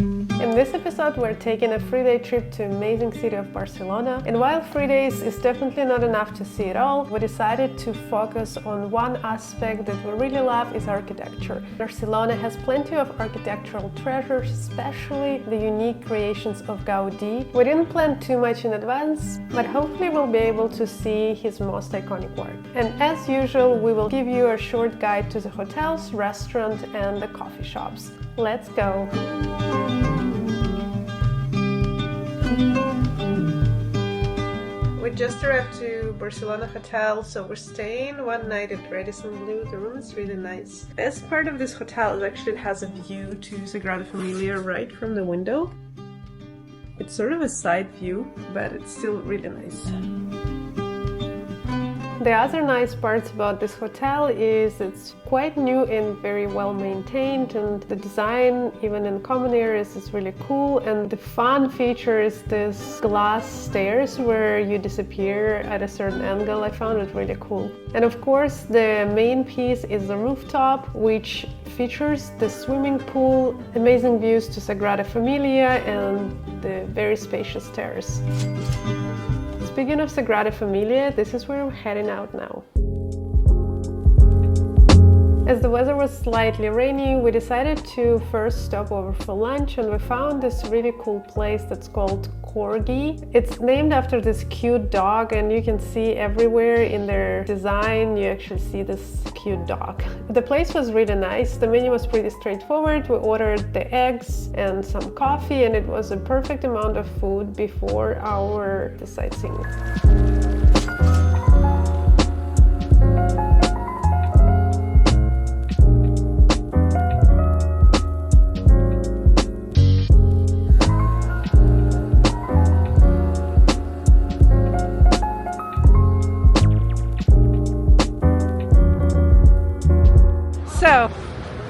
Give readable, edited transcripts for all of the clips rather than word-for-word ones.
In this episode, we're taking a 3-day trip to amazing city of Barcelona. And while 3 days is definitely not enough to see it all, we decided to focus on one aspect that we really love is architecture. Barcelona has plenty of architectural treasures, especially the unique creations of Gaudi. We didn't plan too much in advance, but hopefully we'll be able to see his most iconic work. And as usual, we will give you a short guide to the hotels, restaurant, and the coffee shops. Let's go! We just arrived to Barcelona hotel, so we're staying one night at Redisson. The room is really nice. Best part of this hotel is actually it has a view to Sagrada Familia right from the window. It's sort of a side view, but it's still really nice. The other nice parts about this hotel is it's quite new and very well maintained, and the design even in common areas is really cool. And the fun feature is this glass stairs where you disappear at a certain angle. I found it really cool. And of course the main piece is the rooftop, which features the swimming pool, amazing views to Sagrada Familia and the very spacious terrace. Speaking of Sagrada Familia, this is where we're heading out now. As the weather was slightly rainy, we decided to first stop over for lunch, and we found this really cool place that's called Corgi. It's named after this cute dog, and you can see everywhere in their design you actually see this cute dog. The place was really nice. The menu was pretty straightforward. We ordered the eggs and some coffee, and it was a perfect amount of food before our sightseeing. So,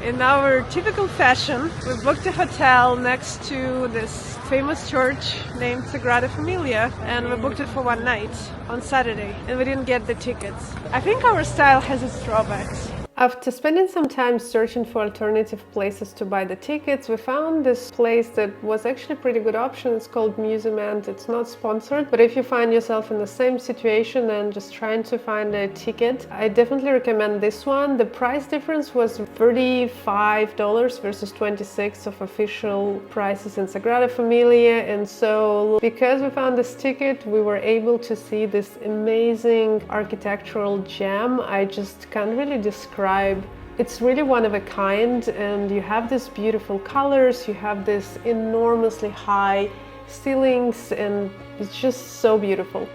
in our typical fashion, we booked a hotel next to this famous church named Sagrada Familia, and we booked it for one night on Saturday, and we didn't get the tickets. I think our style has its drawbacks. After spending some time searching for alternative places to buy the tickets, we found this place that was actually a pretty good option. It's called Museum, and it's not sponsored, but if you find yourself in the same situation and just trying to find a ticket, I definitely recommend this one. The price difference was $35 versus $26 of official prices in Sagrada Familia, and so because we found this ticket, we were able to see this amazing architectural gem. I just can't really describe. It's really one of a kind, and you have these beautiful colors, you have this enormously high ceilings, and it's just so beautiful.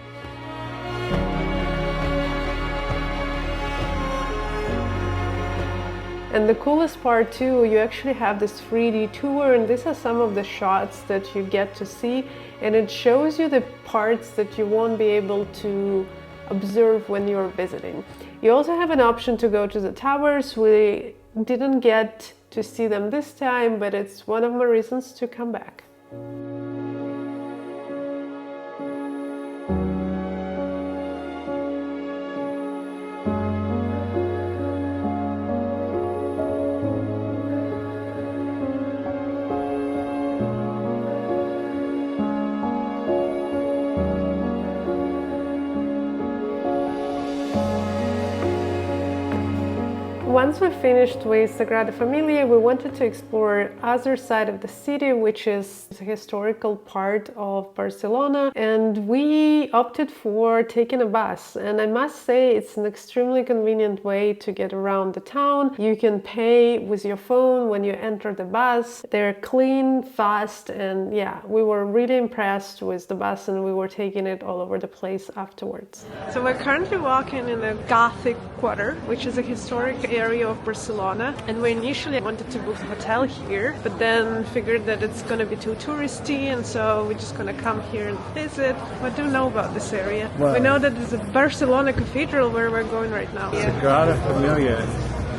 And the coolest part too, you actually have this 3D tour, and these are some of the shots that you get to see, and it shows you the parts that you won't be able to observe when you're visiting. You also have an option to go to the towers. We didn't get to see them this time, but it's one of my reasons to come back. Once we finished with Sagrada Familia, we wanted to explore other side of the city, which is the historical part of Barcelona, and we opted for taking a bus. And I must say it's an extremely convenient way to get around the town. You can pay with your phone when you enter the bus. They're clean, fast, and yeah, we were really impressed with the bus, and we were taking it all over the place afterwards. So we're currently walking in the Gothic Quarter, which is a historic area of Barcelona, and we initially wanted to book a hotel here, but then figured that it's going to be too touristy, and so we're just going to come here and visit. What do you know about this area? Well, we know that there's a Barcelona cathedral where we're going right now. Sagrada Familia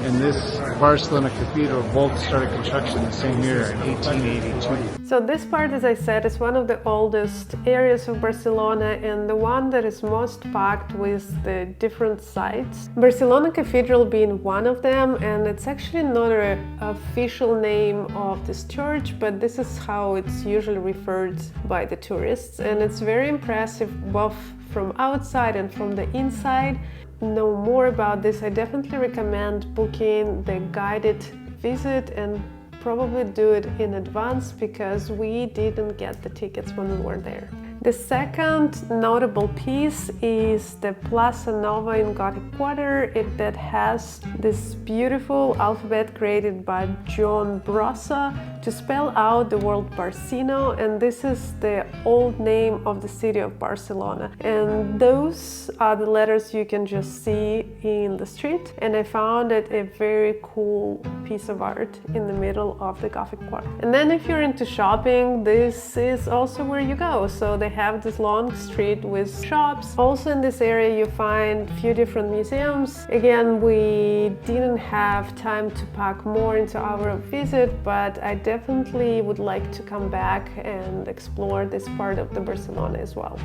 and this Barcelona cathedral both started construction the same year in 1882. So this part, as I said, is one of the oldest areas of Barcelona and the one that is most packed with the different sites. Barcelona Cathedral being one of them, and it's actually not an official name of this church, but this is how it's usually referred by the tourists, and it's very impressive both from outside and from the inside. Know more about this, I definitely recommend booking the guided visit and probably do it in advance because we didn't get the tickets when we were there. The second notable piece is the Plaza Nova in Gothic Quarter. That has this beautiful alphabet created by John Brossa to spell out the word Barcino, and this is the old name of the city of Barcelona. And those are the letters you can just see in the street, and I found it a very cool piece of art in the middle of the Gothic Quarter. And then if you're into shopping, this is also where you go. So they have this long street with shops. Also in this area you find a few different museums. Again, we didn't have time to pack more into our visit, but I definitely would like to come back and explore this part of the Barcelona as well.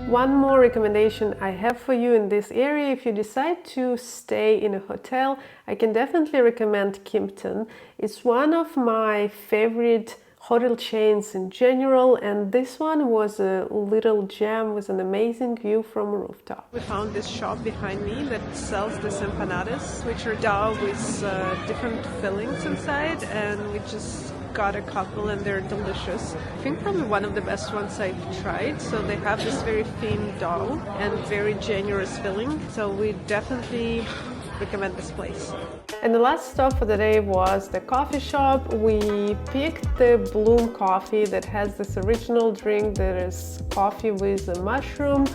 One more recommendation I have for you in this area: if you decide to stay in a hotel, I can definitely recommend Kimpton. It's one of my favorite hotel chains in general, and this one was a little gem with an amazing view from a rooftop. We found this shop behind me that sells these empanadas, which are dough with different fillings inside, and we just got a couple and they're delicious. I think probably one of the best ones I've tried. So they have this very thin dough and very generous filling, so we definitely recommend this place. And the last stop for the day was the coffee shop. We picked the Bloom coffee that has this original drink that is coffee with a mushroom.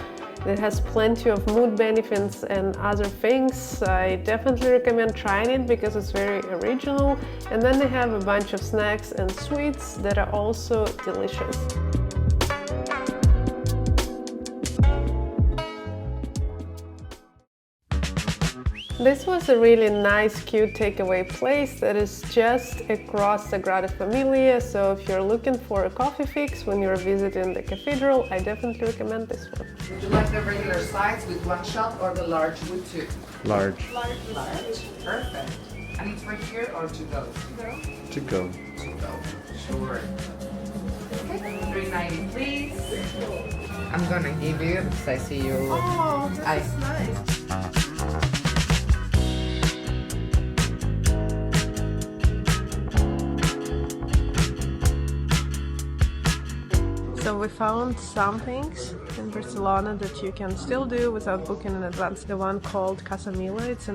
It has plenty of mood benefits and other things. I definitely recommend trying it because it's very original. And then they have a bunch of snacks and sweets that are also delicious. This was a really nice, cute takeaway place that is just across Sagrada Familia, so if you're looking for a coffee fix when you're visiting the cathedral, I definitely recommend this one. Would you like the regular size with one shot or the large with two? Large. Large. Perfect. And it's for here or to go? To go. To go. Sure. Okay. $3.90, please. I'm gonna give you, because I see you. Oh, this is nice. So we found some things in Barcelona that you can still do without booking in advance. The one called Casa Mila, it's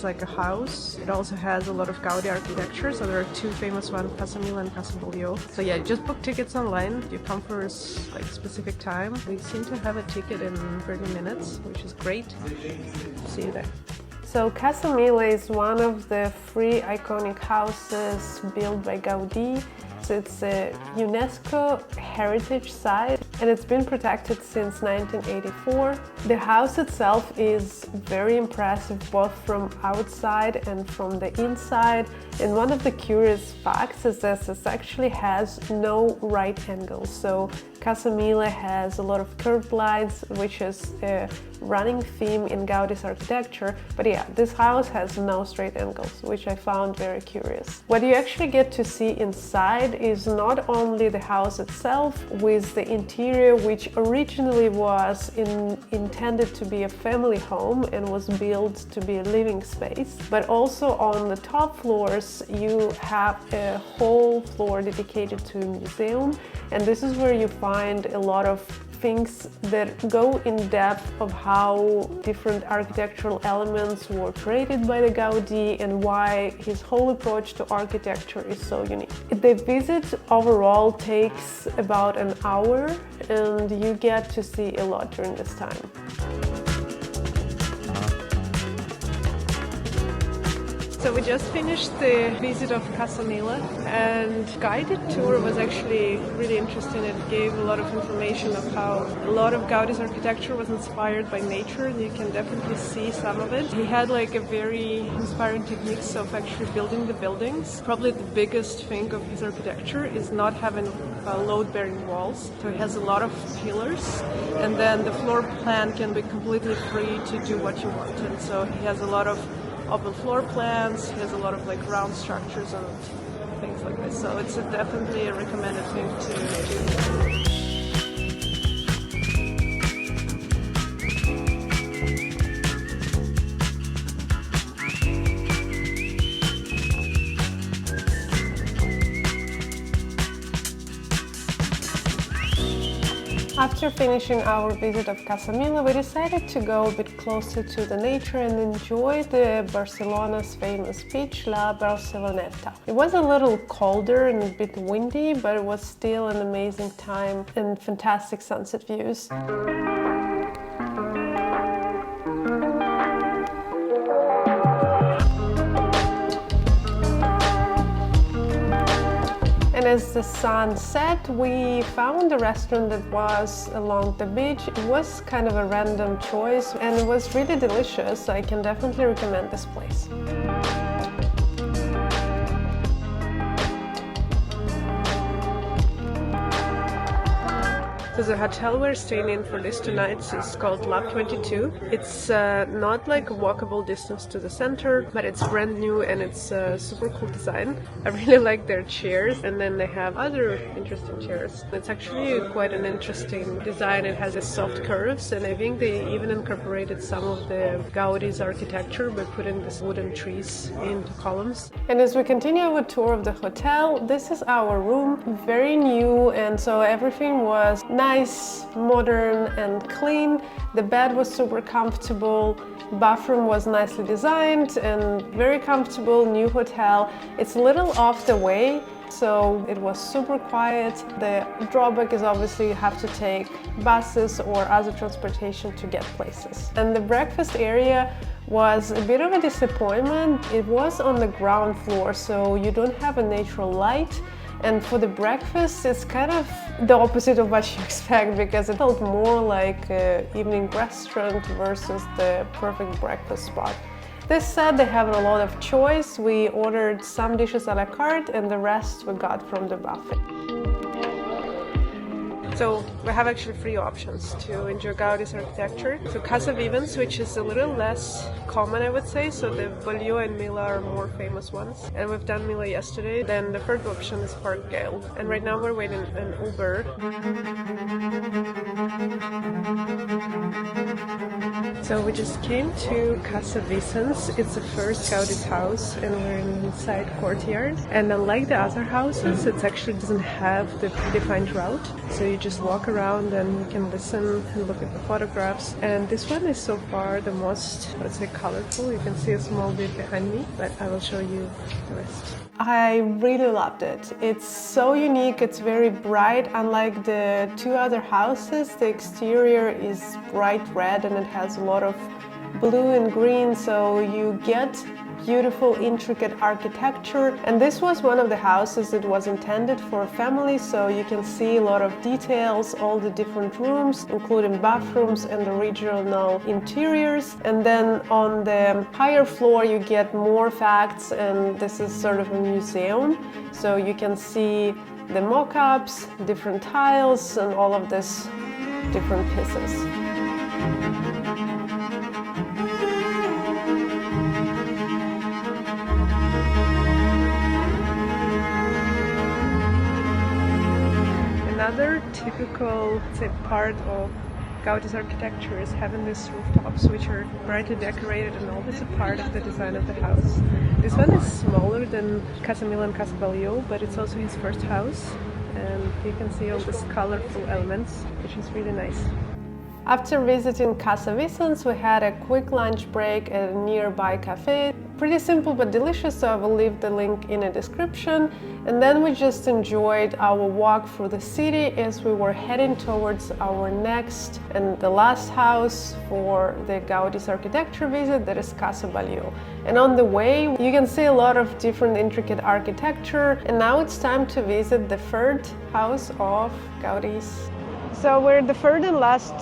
like a house. It also has a lot of Gaudi architecture, so there are two famous ones, Casa Mila and Casa Batllo. So yeah, just book tickets online. You come for a specific time. We seem to have a ticket in 30 minutes, which is great. See you there. So Casa Mila is one of the 3 iconic houses built by Gaudi. It's a UNESCO heritage site and it's been protected since 1984. The house itself is very impressive both from outside and from the inside. And one of the curious facts is that this actually has no right angle. So Casa Mila has a lot of curved lines, which is a running theme in Gaudi's architecture. But yeah, this house has no straight angles, which I found very curious. What you actually get to see inside is not only the house itself with the interior, which originally was intended to be a family home and was built to be a living space, but also on the top floors you have a whole floor dedicated to a museum, and this is where you find a lot of things that go in depth of how different architectural elements were created by the Gaudi and why his whole approach to architecture is so unique. The visit overall takes about an hour and you get to see a lot during this time. So we just finished the visit of Casa Mila, and guided tour was actually really interesting. It gave a lot of information of how a lot of Gaudi's architecture was inspired by nature, and you can definitely see some of it. He had like a very inspiring techniques of actually building the buildings. Probably the biggest thing of his architecture is not having load-bearing walls. So he has a lot of pillars, and then the floor plan can be completely free to do what you want. And so he has a lot of open floor plans, he has a lot of like round structures and things like this. So it's definitely a recommended thing to do. After finishing our visit of Casa Mila, we decided to go a bit closer to the nature and enjoy the Barcelona's famous beach, La Barceloneta. It was a little colder and a bit windy, but it was still an amazing time and fantastic sunset views. And as the sun set, we found a restaurant that was along the beach. It was kind of a random choice and it was really delicious. I can definitely recommend this place. So the hotel we're staying in for these 2 nights is called Labtwentytwo. It's not like a walkable distance to the center, but it's brand new and it's super cool design. I really like their chairs, and then they have other interesting chairs. It's actually quite an interesting design. It has a soft curves, and I think they even incorporated some of the Gaudi's architecture by putting these wooden trees into columns. And as we continue with tour of the hotel, this is our room, very new, and so everything was nice, modern and clean. The bed was super comfortable, bathroom was nicely designed and very comfortable, new hotel. It's a little off the way, so it was super quiet. The drawback is obviously you have to take buses or other transportation to get places. And the breakfast area was a bit of a disappointment. It was on the ground floor, so you don't have a natural light. And for the breakfast, it's kind of the opposite of what you expect, because it felt more like an evening restaurant versus the perfect breakfast spot. This said, they have a lot of choice. We ordered some dishes a la carte and the rest we got from the buffet. So we have actually 3 options to enjoy Gaudi's architecture. So Casa Vicens, which is a little less common, I would say. So the Batllo and Mila are more famous ones. And we've done Mila yesterday. Then the third option is Parc. And right now we're waiting an Uber. So we just came to Casa Vicens. It's the first Gaudi's house and we're inside courtyard. And unlike the other houses, it actually doesn't have the defined route. So you just walk around and you can listen and look at the photographs. And this one is so far the most, let's say, colorful. You can see a small bit behind me, but I will show you the rest. I really loved it. It's so unique, it's very bright. Unlike the 2 other houses, the exterior is bright red and it has a lot of blue and green, so you get beautiful, intricate architecture. And this was one of the houses that was intended for a family, so you can see a lot of details, all the different rooms, including bathrooms and the regional interiors. And then on the higher floor you get more facts, and this is sort of a museum, so you can see the mock-ups, different tiles, and all of these different pieces. Another typical, say, part of Gaudi's architecture is having these rooftops, which are brightly decorated and always a part of the design of the house. This one is smaller than Casa Mila and Casa Batllo, but it's also his first house. and you can see all these colorful elements, which is really nice. After visiting Casa Vicens, we had a quick lunch break at a nearby cafe. Pretty simple but delicious, so I will leave the link in the description. And then we just enjoyed our walk through the city as we were heading towards our next and the last house for the Gaudi's architecture visit, that is Casa Batllo. And on the way, you can see a lot of different intricate architecture. And now it's time to visit the third house of Gaudi's. So we're the third and last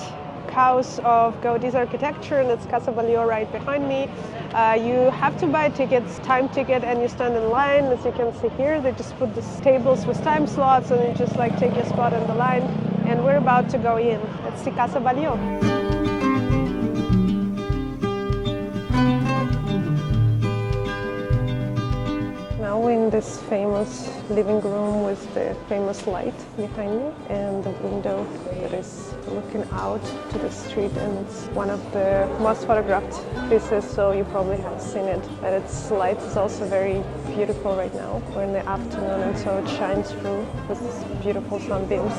house of Gaudi's architecture, and it's Casa Batllo right behind me. You have to buy tickets, time ticket, and you stand in line. As you can see here, they just put these tables with time slots, and you just like take your spot on the line. And we're about to go in. Let's see Casa Batllo. Now we're in this famous living room with the famous light behind me and the window that is looking out to the street, and it's one of the most photographed pieces, so you probably have seen it. But its light is also very beautiful right now. We're in the afternoon, and so it shines through with these beautiful sunbeams.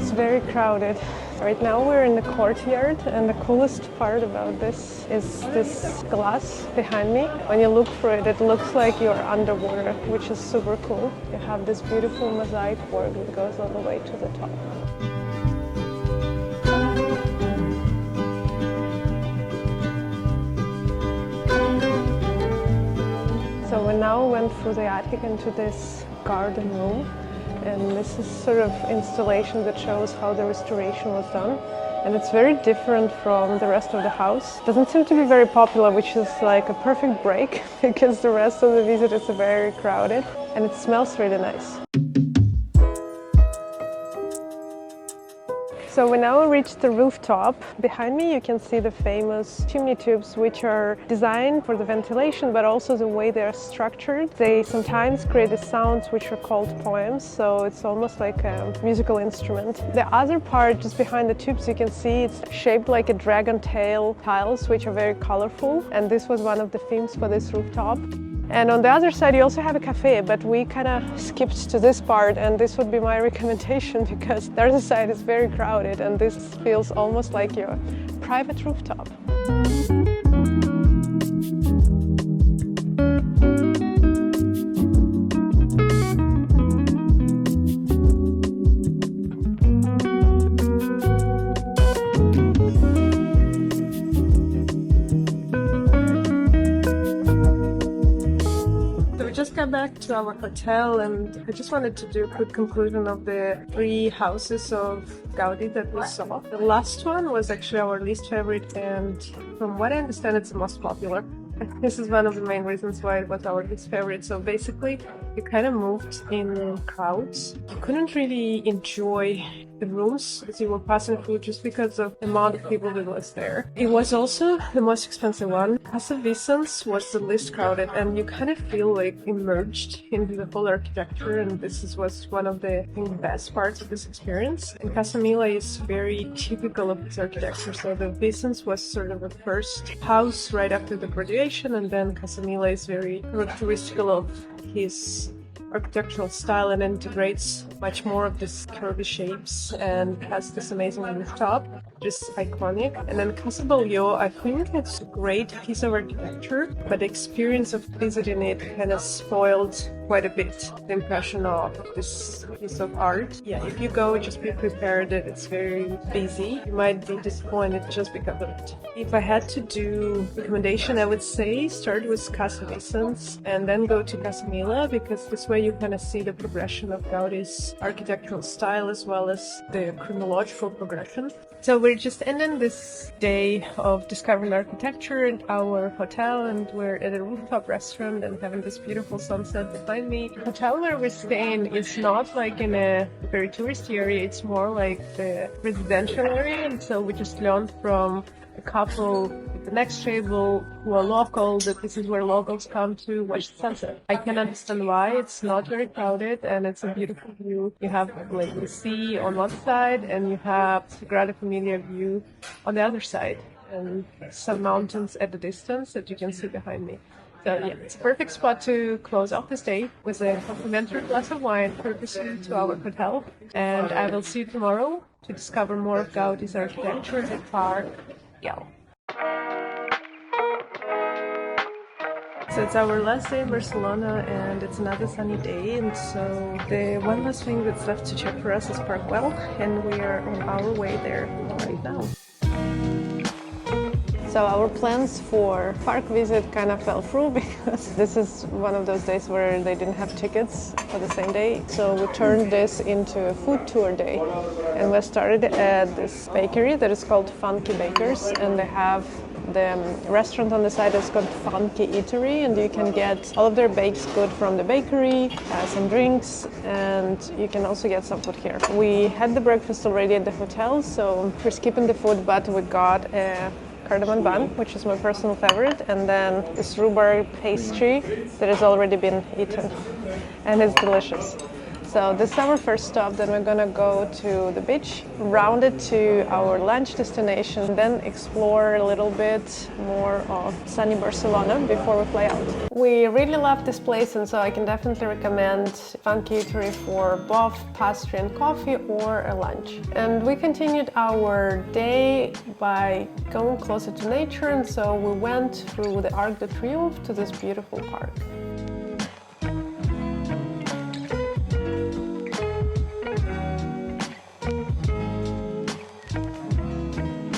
It's very crowded. Right now we're in the courtyard, and the coolest part about this is this glass behind me. When you look through it, it looks like you're underwater, which is super cool. You have this beautiful mosaic work that goes all the way to the top. So we now went through the attic into this garden room. And this is sort of installation that shows how the restoration was done. And it's very different from the rest of the house. It doesn't seem to be very popular, which is like a perfect break because the rest of the visit is very crowded, and it smells really nice. So we now reached the rooftop. Behind me you can see the famous chimney tubes, which are designed for the ventilation, but also the way they are structured. They sometimes create the sounds which are called poems, so it's almost like a musical instrument. The other part, just behind the tubes, you can see it's shaped like a dragon tail tiles, which are very colorful, and this was one of the themes for this rooftop. And on the other side you also have a cafe, but we kind of skipped to this part, and this would be my recommendation because the other side is very crowded and this feels almost like your private rooftop. Got back to our hotel, and I just wanted to do a quick conclusion of the 3 houses of Gaudi that we saw. The last one was actually our least favorite, and from what I understand it's the most popular. This is one of the main reasons why it was our least favorite. So basically you kind of moved in crowds. You couldn't really enjoy the rooms as you were passing through just because of the amount of people that was there. It was also the most expensive one. Casa Vicens was the least crowded, and you kind of feel like immersed into the whole architecture, and was one of the, I think, best parts of this experience. And Casa Mila is very typical of this architecture. So the Vicens was sort of the first house right after the graduation, and then Casa Mila is very characteristical of his architectural style and integrates much more of this curvy shapes and has this amazing rooftop, just iconic. And then Casa Batllo, I think it's a great piece of architecture, but the experience of visiting it kind of spoiled quite a bit the impression of this piece of art. Yeah, if you go, just be prepared that it's very busy. You might be disappointed just because of it. If I had to do recommendation, I would say start with Casa Vicens and then go to Casa Mila, because this way you kind of see the progression of Gaudi's architectural style as well as the chronological progression. So we're just ending this day of discovering architecture in our hotel, and we're at a rooftop restaurant and having this beautiful sunset behind me. The hotel where we're staying is not like in a very touristy area, it's more like the residential area, and so we just learned from a couple at the next table who are local that this is where locals come to watch the sunset. I can understand why. It's not very crowded and it's a beautiful view. You have like the sea on one side and you have Sagrada Familia view on the other side. and some mountains at the distance that you can see behind me. So yeah, it's a perfect spot to close off this day with a complimentary glass of wine courtesy to our hotel. And I will see you tomorrow to discover more of Gaudi's architecture at Parc. So it's our last day in Barcelona and it's another sunny day, and so the one last thing that's left to check for us is Parc and we are on our way there right now. So our plans for Parc visit kind of fell through because this is one of those days where they didn't have tickets for the same day. So we turned this into a food tour day. And we started at this bakery that is called Funky Bakers, and they have the restaurant on the side is called Funky Eatery, and you can get all of their baked good from the bakery, some drinks, and you can also get some food here. We had the breakfast already at the hotel, so we're skipping the food, but we got a cardamom bun, which is my personal favorite, and then this rhubarb pastry that has already been eaten, and it's delicious. So this is our first stop, then we're gonna go to the beach, round it to our lunch destination, then explore a little bit more of sunny Barcelona before we fly out. We really love this place, and so I can definitely recommend Funky Eatery for both pastry and coffee or a lunch. And we continued our day by going closer to nature, and so we went through the Arc de Triomphe to this beautiful park.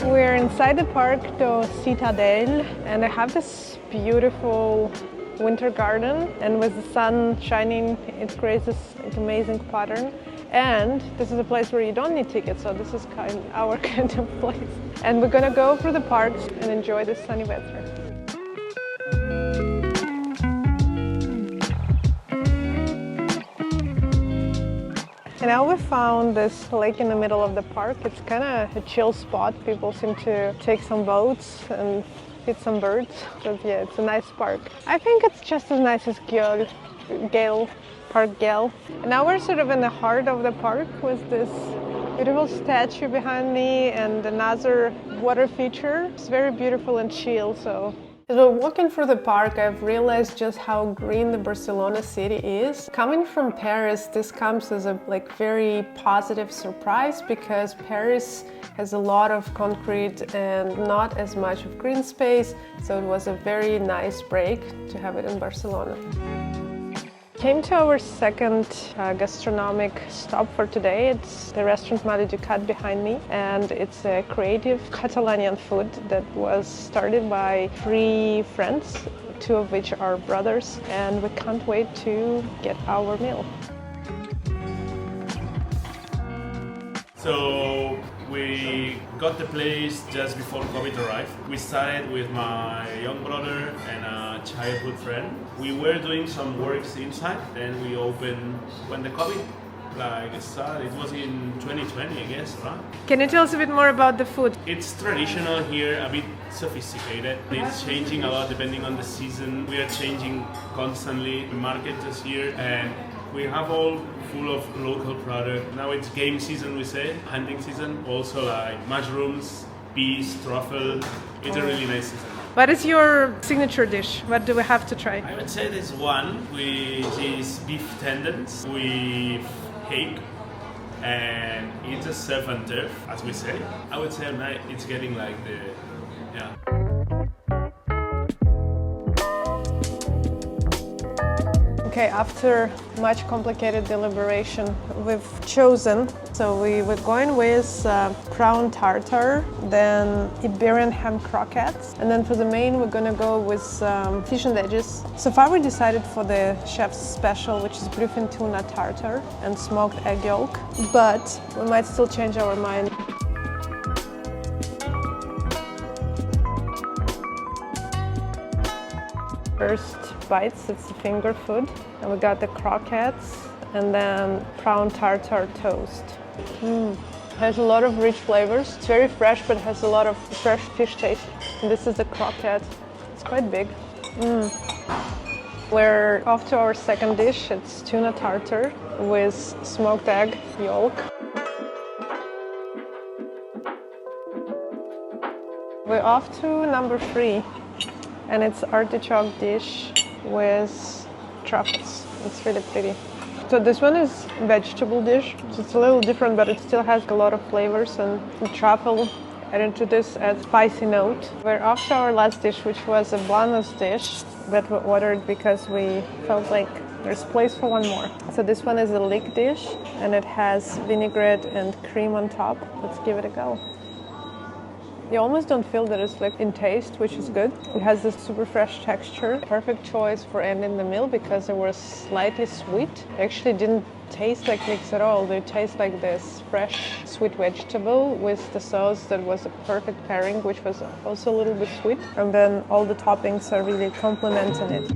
We're inside the Parc de Ciutadella, and I have this beautiful winter garden, and with the sun shining it creates this amazing pattern. And this is a place where you don't need tickets, so this is our kind of place. And we're gonna go through the park and enjoy the sunny weather. And now we found this lake in the middle of the park. It's kind of a chill spot. People seem to take some boats and feed some birds. But yeah, it's a nice park. I think it's just as nice as Parc Gale. And now we're sort of in the heart of the park with this beautiful statue behind me and another water feature. It's very beautiful and chill. So as we're walking through the park, I've realized just how green the Barcelona city is. Coming from Paris, this comes as a very positive surprise because Paris has a lot of concrete and not as much of green space, so it was a very nice break to have it in Barcelona. Came to our second gastronomic stop for today. It's the restaurant Maleducat behind me, and it's a creative Catalanian food that was started by 3 friends, 2 of which are brothers, and we can't wait to get our meal. So we got the place just before COVID arrived. We started with my young brother and a childhood friend. We were doing some works inside, then we opened when the COVID started. It was in 2020, I guess, right? Can you tell us a bit more about the food? It's traditional here, a bit sophisticated. It's changing a lot depending on the season. We are changing constantly. The market is here, and we have all full of local product. Now it's game season, we say, hunting season. Also like mushrooms, peas, truffle. It's a really nice season. What is your signature dish? What do we have to try? I would say there's one, which is beef tendons with cake, and it's a surf and turf, as we say. I would say it's getting like yeah. Okay, after much complicated deliberation, we've chosen. So we were going with prawn tartare, then Iberian ham croquettes, and then for the main we're gonna go with fish and veggies. So far we decided for the chef's special, which is bluefin tuna tartare and smoked egg yolk, but we might still change our mind. First bites, it's the finger food, and we got the croquettes and then prawn tartare toast. Has a lot of rich flavors. It's very fresh, but has a lot of fresh fish taste. And this is the croquette. It's quite big. We're off to our second dish. It's tuna tartare with smoked egg yolk. We're off to number 3, and it's artichoke dish with truffles. It's really pretty. So this one is vegetable dish. So it's a little different, but it still has a lot of flavors, and the truffle added to this adds spicy note. We're off to our last dish, which was a bonus dish that we ordered because we felt like there's place for one more. So this one is a leek dish, and it has vinaigrette and cream on top. Let's give it a go. You almost don't feel that it's like in taste, which is good. It has this super fresh texture. Perfect choice for ending the meal because it was slightly sweet. It actually didn't taste like leeks at all. They taste like this fresh sweet vegetable with the sauce that was a perfect pairing, which was also a little bit sweet. And then all the toppings are really complementing it.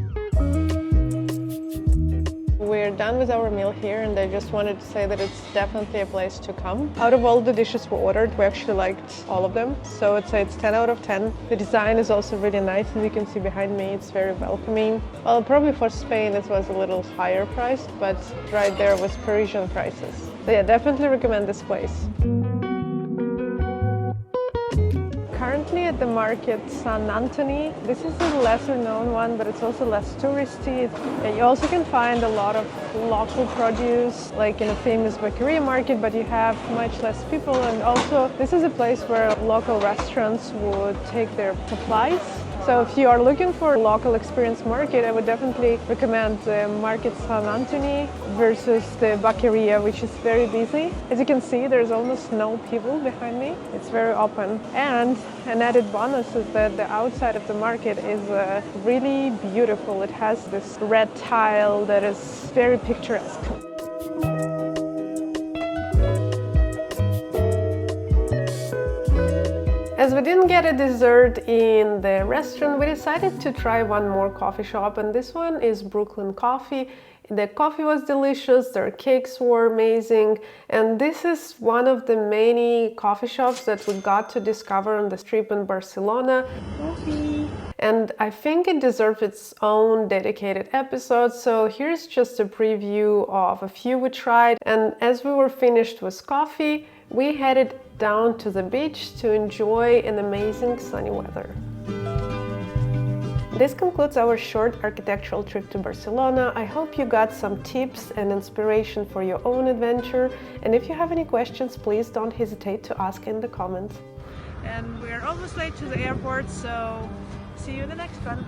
We're done with our meal here, and I just wanted to say that it's definitely a place to come. Out of all the dishes we ordered, we actually liked all of them. So I'd say it's 10 out of 10. The design is also really nice, as you can see behind me. It's very welcoming. Well, probably for Spain it was a little higher priced, but right there was Parisian prices. So yeah, definitely recommend this place. Currently at the market Sant Antoni. This is a lesser known one, but it's also less touristy. You also can find a lot of local produce, like in a famous Boqueria market, but you have much less people. And also this is a place where local restaurants would take their supplies. So if you are looking for a local experience market, I would definitely recommend the market Sant Antoni versus the Boqueria, which is very busy. As you can see, there's almost no people behind me. It's very open. And an added bonus is that the outside of the market is really beautiful. It has this red tile that is very picturesque. As we didn't get a dessert in the restaurant, we decided to try one more coffee shop, and this one is Brooklyn Coffee. The coffee was delicious, their cakes were amazing, and this is one of the many coffee shops that we got to discover on the strip in Barcelona. And I think it deserves its own dedicated episode, so here's just a preview of a few we tried. And as we were finished with coffee, we headed down to the beach to enjoy an amazing sunny weather. This concludes our short architectural trip to Barcelona. I hope you got some tips and inspiration for your own adventure. And if you have any questions, please don't hesitate to ask in the comments. And we're almost late to the airport, so see you in the next one.